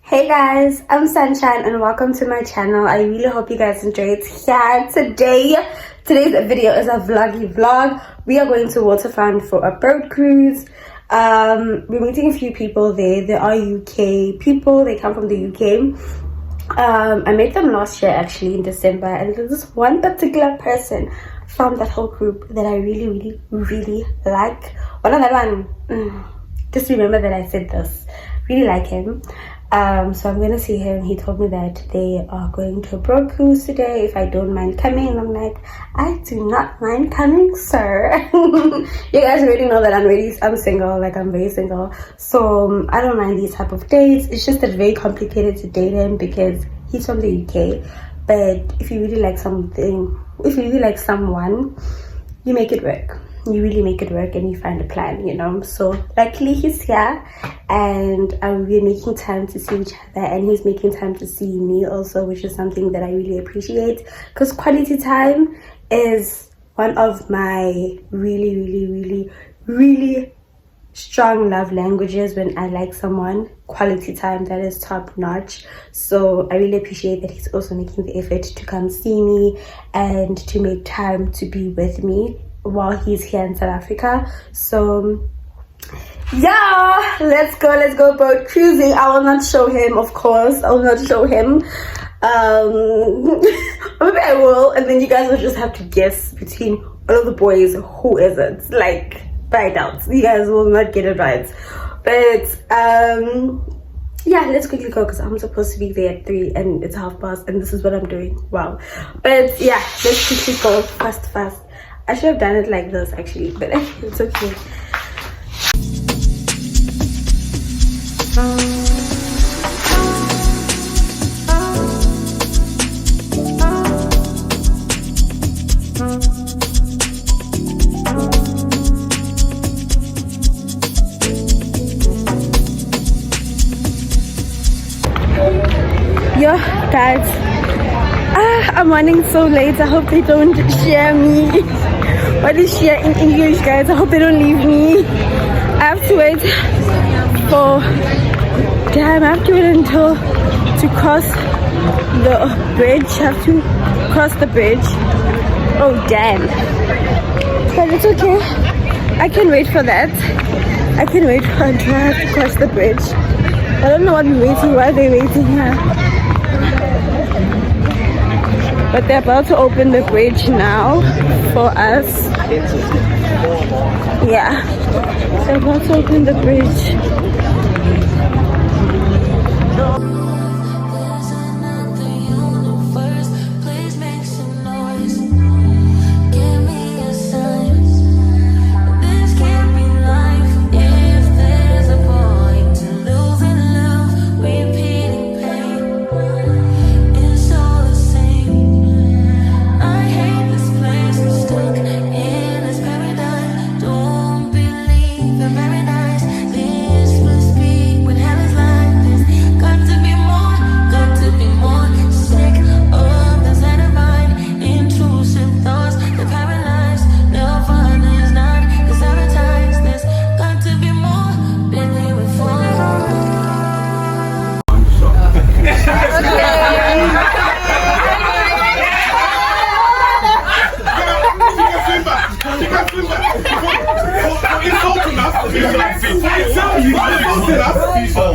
Hey guys, I'm Sunshine and welcome to my channel. I really hope you guys enjoyed here today. Today's video is a vloggy vlog. We are going to Waterfront for a boat cruise. We're meeting a few people there. They are UK people. They come from the UK. I met them last year actually in December, and there's this one particular person from that whole group that I really like. One of that one, just remember that I said this. Really like him. So I'm gonna see him. He told me that they are going to a boat cruise today if I don't mind coming, and I'm like, I do not mind coming, sir. You guys already know that I'm single, like I'm very single, so I don't mind these type of dates. It's just that very complicated to date him because he's from the UK. But if you really like something, if you really like someone, you make it work. You really make it work and you find a plan, you know. So luckily he's here, and we're making time to see each other, and he's making time to see me also, which is something that I really appreciate, because quality time is one of my really strong love languages. When I like someone, quality time, that is top notch. So I really appreciate that he's also making the effort to come see me and to make time to be with me while he's here in South Africa. So yeah, let's go boat cruising. I will not show him, of course. I will not show him. Maybe I will, and then you guys will just have to guess between all of the boys who is it. Like, but I doubt you guys will not get it right. But yeah, let's quickly go because I'm supposed to be there at 3 and it's past, and this is what I'm doing. Wow. But yeah, let's quickly go fast. I should have done it like this actually, but it's okay. Yo guys, I'm running so late. I hope they don't share me. What is share in English, guys? I hope they don't leave me. I have to wait for damn, I have to wait until to cross the bridge. I have to cross the bridge. Oh damn. But it's okay. I can wait for that. I can wait for until I have to cross the bridge. I don't know what we're waiting, why they're waiting here. But they're about to open the bridge now for us. Yeah, they're about to open the bridge.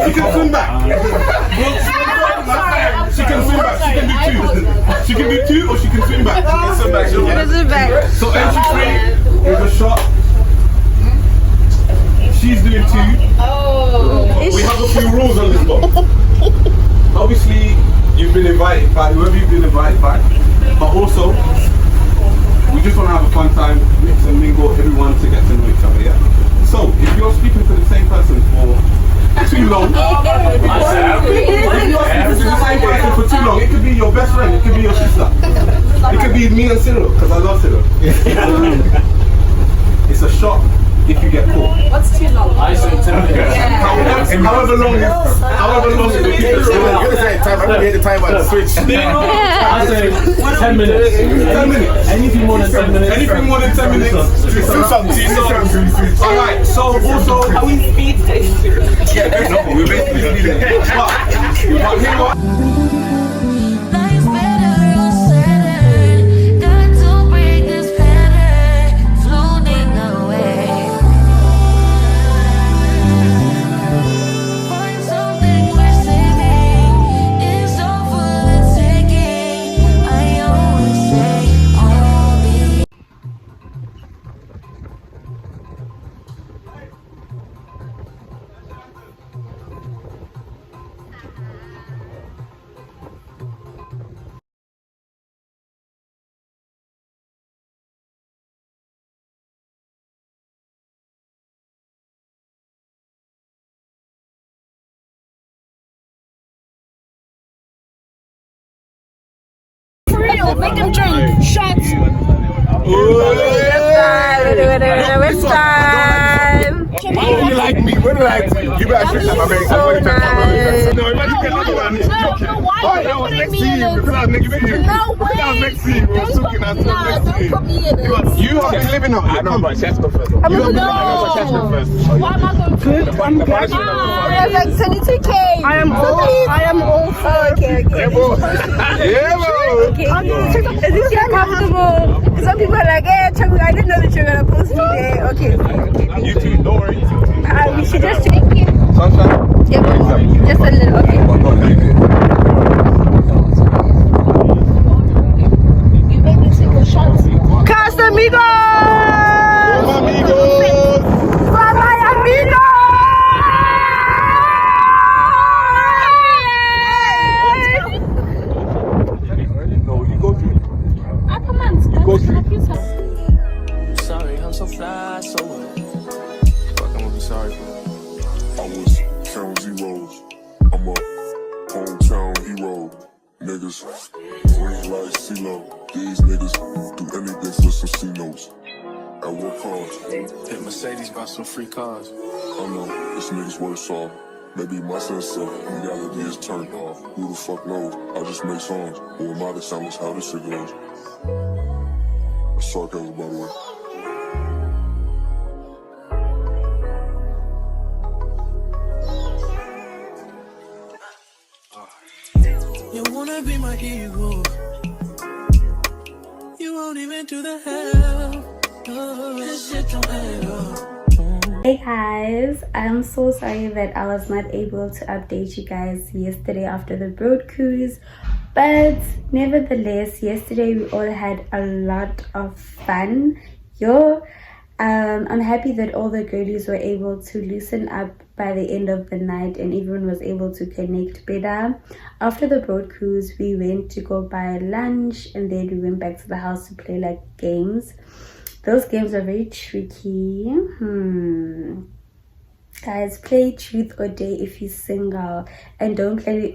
She can swim back. She can swim back. She can do two. She can do two, or she can swim back. She can swim back. She can swim back. So entry 3 is a shot. She's doing 2. Oh. We have a few rules on this box. Obviously, you've been invited by whoever you've been invited by, but also we just want to have a fun time, mix and mingle, everyone to get to know each other. Yeah. So if you're speaking to the same person for too long, if you It's a shot if you get caught. What's too long? I say 10 minutes. However long the people You're gonna say time. I'm gonna hit the time on the switch. I say 10 minutes. 10 minutes. Anything more than 10 minutes. Anything more than 10 minutes. Alright, so also Are we speed tasters? yeah, no, we're basically leaving it. But here what? Life's better unsettled. Got to break this pattern, floating away. Find something worth saving. It's all for the taking. I always say I'll be. Make them drink. Shots. It's time. Why don't you like me? What do you like me? You better shit my face. So nice. No, imagine you get another one. Why I was you next putting to me in you. Because I was next to you. No Because I was way. next to you. We were talking. I was next to Don't you. put me in it. You have been living up. I know, but Chester first. You have been living up Chester first. Why am I going to? I'm good. There's like 22K. I am all for okay. Yeah, bro. Yeah, bro. Okay. Is this comfortable? Some people are like, eh, Chagu, I didn't know that you're gonna post me there. Okay. You too. Don't worry. We should just take it. Sunshine. Yeah, just a little. Okay. You made me take a shot. Casamigos! Amigos. Bye-bye, amigos! No, you go through. I command. Go through. Sorry, I'm so fly, so what? Fuck, I'm gonna be sorry for. I was counting zeros. I'm a hometown hero. Niggas, green like CeeLo. These niggas do anything for some C-notes. At what cost? Hit Mercedes, got some free cars. I know this nigga's worse off. Maybe my sense of reality is turned off. Who the fuck knows? I just make songs. Who am I to sound this how this shit goes? That's sarcasm, by the way. You wanna be my hero. You won't even do the hell. Oh, this shit don't add up. Hey guys, I'm so sorry that I was not able to update you guys yesterday after the road cruise, but nevertheless, yesterday we all had a lot of fun. I'm happy that all the girlies were able to loosen up by the end of the night and everyone was able to connect better. After the boat cruise, we went to go buy lunch and then we went back to the house to play like games. Those games are very tricky. Guys, play truth or dare if you're single, and don't play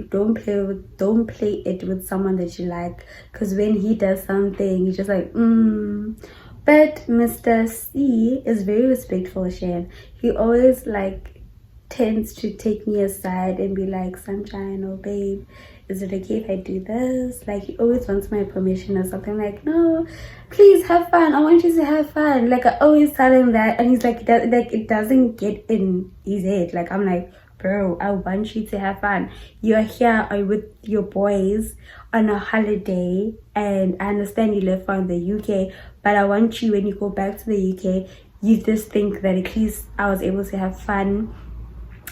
it with someone that you like, because when he does something you're just like But Mr. C is very respectful, Shane. He always like tends to take me aside and be like, Sunshine, oh babe, is it okay if I do this? Like, he always wants my permission or something. Like, no, please have fun. I want you to have fun. Like, I always tell him that, and he's like, it doesn't get in his head. Like, I'm like, bro, I want you to have fun. You're here with your boys on a holiday, and I understand you live from the UK, but I want you, when you go back to the UK, you just think that at least I was able to have fun.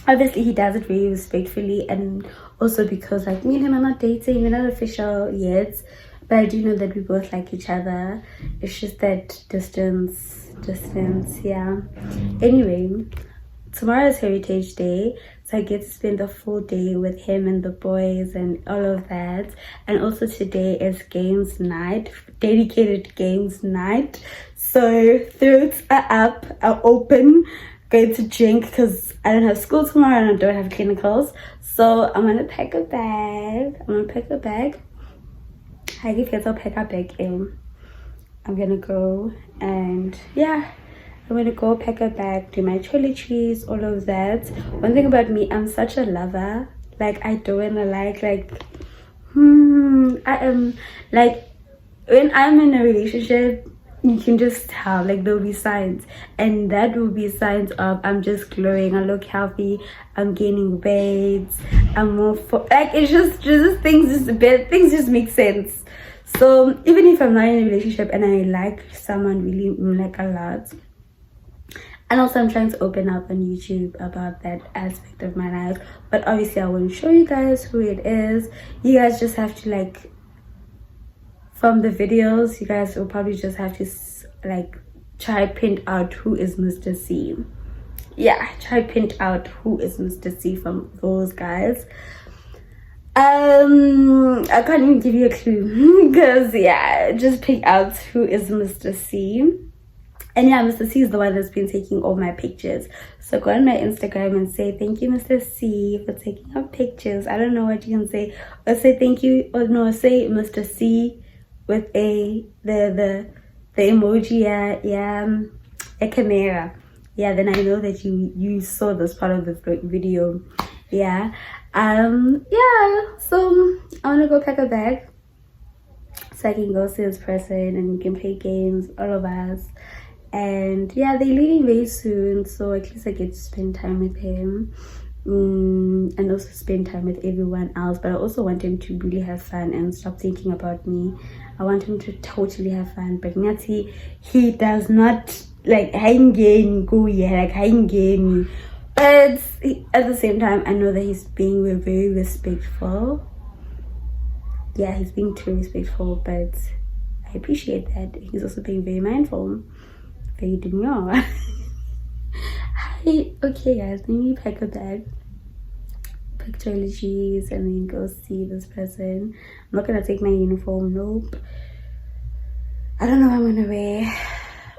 Obviously, he does it very respectfully, and also because like me and him are not dating, we're not official yet, but I do know that we both like each other. It's just that distance, yeah. Anyway, tomorrow is Heritage Day, so I get to spend the full day with him and the boys and all of that. And also today is games night, dedicated games night, so throats are up, are open, going to drink because I don't have school tomorrow and I don't have clinicals. So I'm gonna pack a bag. I give kids I'll pack a bag in. I'm gonna go and yeah, I'm gonna go pack a bag, do my toiletries, all of that. One thing about me, I'm such a lover. Like, I don't wanna I am like, when I'm in a relationship, you can just tell, like, there'll be signs, and that will be signs of I'm just glowing, I look healthy, I'm gaining weight, I'm more like, it's just things just make sense. So even if I'm not in a relationship and I like someone really like a lot, and also I'm trying to open up on YouTube about that aspect of my life, but obviously I won't show you guys who it is. You guys just have to, like, from the videos, you guys will probably just have to like try print out who is Mr. C. Yeah, try print out who is Mr. C from those guys. I can't even give you a clue because yeah, just pick out who is Mr. C. And yeah, Mr. C is the one that's been taking all my pictures. So go on my Instagram and say thank you, Mr. C, for taking our pictures. I don't know what you can say, or say thank you, or no, say Mr. C with the emoji, a camera. Yeah, then I know that you saw this part of the video. Yeah. So I want to go pack a bag so I can go see this person and we can play games, all of us. And yeah, they're leaving very soon, so at least I get to spend time with him, and also spend time with everyone else. But I also want him to really have fun and stop thinking about me. I want him to totally have fun. But Nyati, he does not like hanging go like hanging me. But at the same time, I know that he's being very respectful. Yeah, he's being too respectful, but I appreciate that. He's also being very mindful. Very demure. Hi. Okay guys, let me pack a bag, pack toiletries, and then go see this person. I'm not gonna take my uniform, nope. I don't know what I'm gonna wear.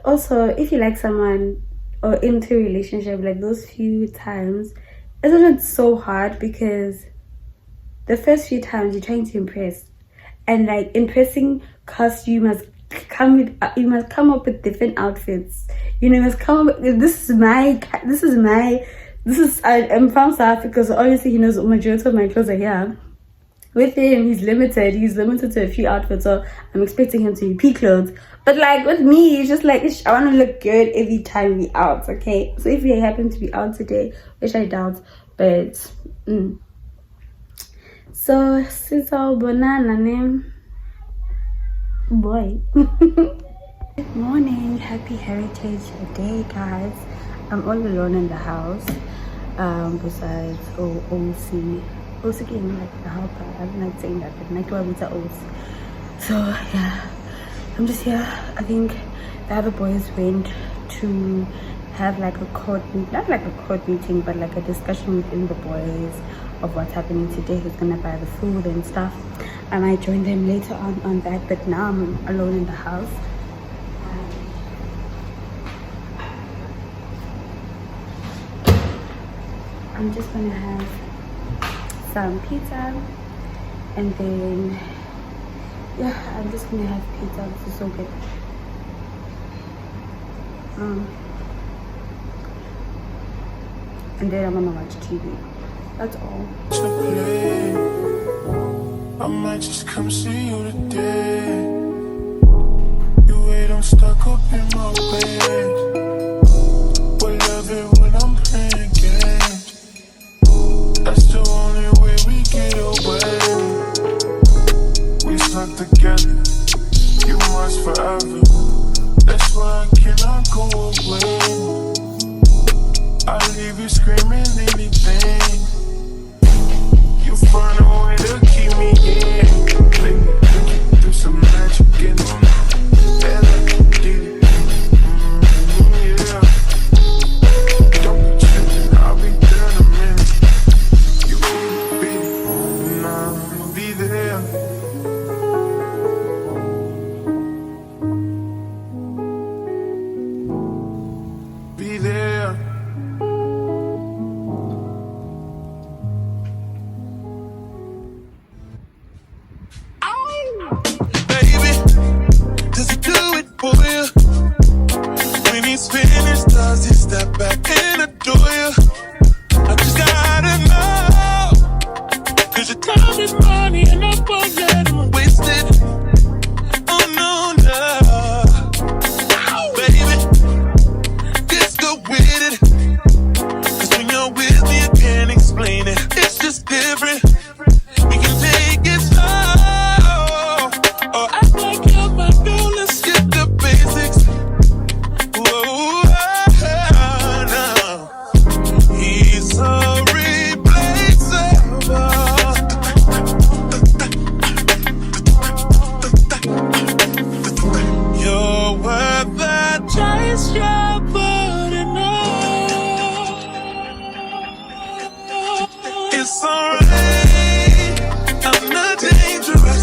Also, if you like someone or into a relationship, like those few times, isn't it so hard? Because the first few times you're trying to impress, and like impressing costs, you must come up with different outfits. You know, you must come up with, I'm from South Africa, so obviously he knows the majority of my clothes are here. With him, he's limited to a few outfits, so I'm expecting him to repeat clothes. But like with me, it's just like, I want to look good every time we out, okay? So if we happen to be out today, which I doubt, but so since our banana name boy. Good morning, happy Heritage Day, guys. I'm all alone in the house, besides OC getting like the helper. I don't like saying that, but my 12 are OC. So yeah, I'm just here. I think the other boys went to have like a court meeting, not like a court meeting, but like a discussion within the boys of what's happening today, who's gonna buy the food and stuff. I might join them later on that, but now I'm alone in the house. I'm just gonna have some pizza, and then yeah, I'm just gonna have pizza. This is so good. And then I'm gonna watch TV. That's all. I might just come see you today. You wait, I'm stuck up in my bed. But love it when I'm playing games. That's the only way we get away. We stuck together, you must forever. That's why I cannot go away. I'll leave you screaming anything. You find a way to keep me in. Baby, do some magic in my head like you did it. Yeah. Don't be tripping, I'll be there in a minute. You beat it, and I'll be there. 'Cause your time is money and I won't let it waste it. Oh no, no. Baby, just go with it. 'Cause when you're with me, I can't explain it. It's just different. We can take it slow. Or act like you're my girl, let's skip the basics. Whoa, no. He's so replaceable. You're worth the chase, you're burning up. It's alright, I'm not dangerous.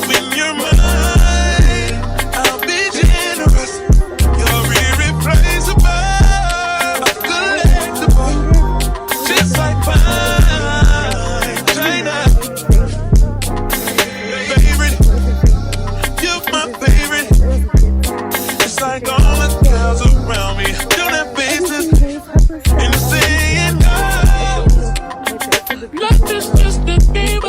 When you're mine, I'll be generous. You're irreplaceable, collectible, just like fine China. Favorite, you're my favorite. It's like all the girls around me don't have faces, and the saying goes, life is just a game